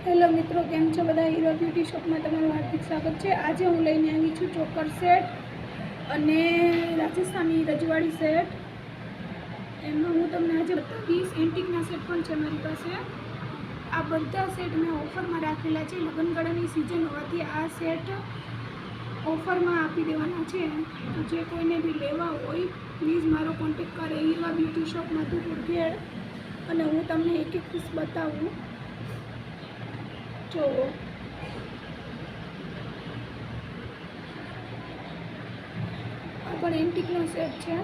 Hello મિત્રો, કેમ છો બધા? હીરો બ્યુટી શોપમાં તમારું હાર્દિક સ્વાગત છે। આજે હું લઈને આવી છું ચોકર સેટ અને રાજસ્થાની રજવાડી સેટ। એમાં હું તમને આજે બતાવીશ। એન્ટિકના સેટ પણ છે મારી પાસે। આ બધા સેટ મેં ઓફરમાં રાખેલા છે। લગ્નગાળાની સિઝન હોવાથી આ સેટ ઓફરમાં આપી દેવાના છે। તો જે કોઈને બી લેવા હોય પ્લીઝ મારો કોન્ટેક્ટ કરે હીરો બ્યુટી શોપ મધુપુર ઘેડ, અને હું તમને એક એક પીસ બતાવું। જો આ પણ એન્ટિકનો સેટ છે,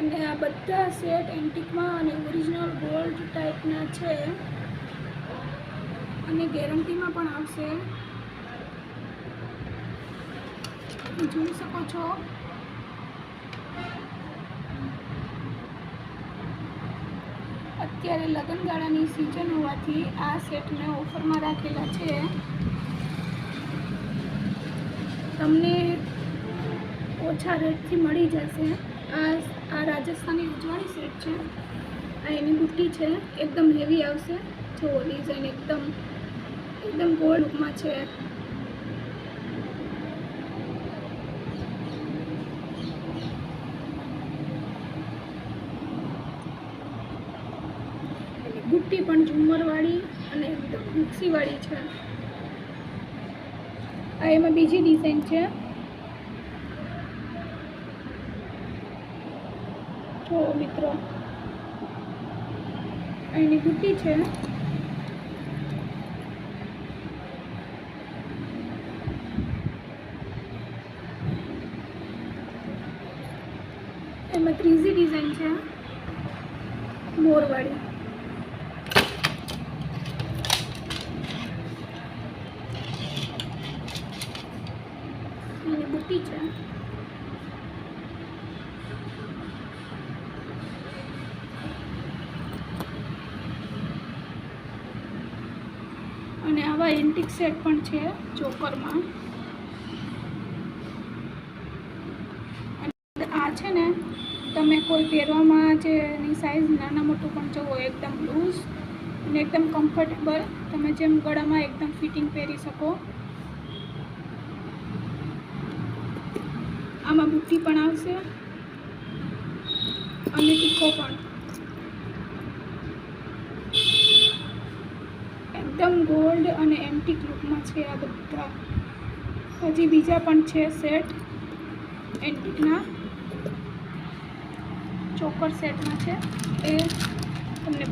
અને આ બધા સેટ એન્ટિકમાં અને ઓરિજિનલ ગોલ્ડ ટાઈપના છે, અને ગેરંટીમાં પણ આવશે। જોઈ શકો છો। અત્યારે લગ્નગાળાની સિઝન હોવાથી આ સેટ મેં ઓફરમાં રાખેલા છે। તમને ઓછા રેટથી મળી જશે। આ રાજસ્થાની રજવાડી સેટ છે। આ એની બુટ્ટી છે, એકદમ હેવી આવશે। જો ડિઝાઇન એકદમ ગોલ્ડ લુકમાં છે। બુટ્ટી પણ ઝુમરવાળી અને એકદમ મિક્સીવાળી છે। આ એમાં બીજી ડિઝાઇન છે। જો મિત્રો, એની બુટ્ટી છે, એમાં ત્રીજી ડિઝાઇન છે મોરવાળી। એની બુટ્ટી છે, અને આવા એન્ટિક સેટ પણ છે ચોકરમાં। આ છે ને, તમે કોઈ પહેરવામાં જે એની સાઇઝ નાના મોટું પણ જુઓ, એકદમ લૂઝ અને એકદમ કમ્ફર્ટેબલ, તમે જેમ ગળામાં એકદમ ફિટિંગ પહેરી શકો। આમાં બુટ્ટી પણ આવશે અને ટીકો પણ। એકદમ ગોલ્ડ અને એન્ટિક લુકમાં છે આ બધા। હજી બીજા પણ છે સેટ એન્ટિકના, ચોકર સેટમાં છે, એ તમને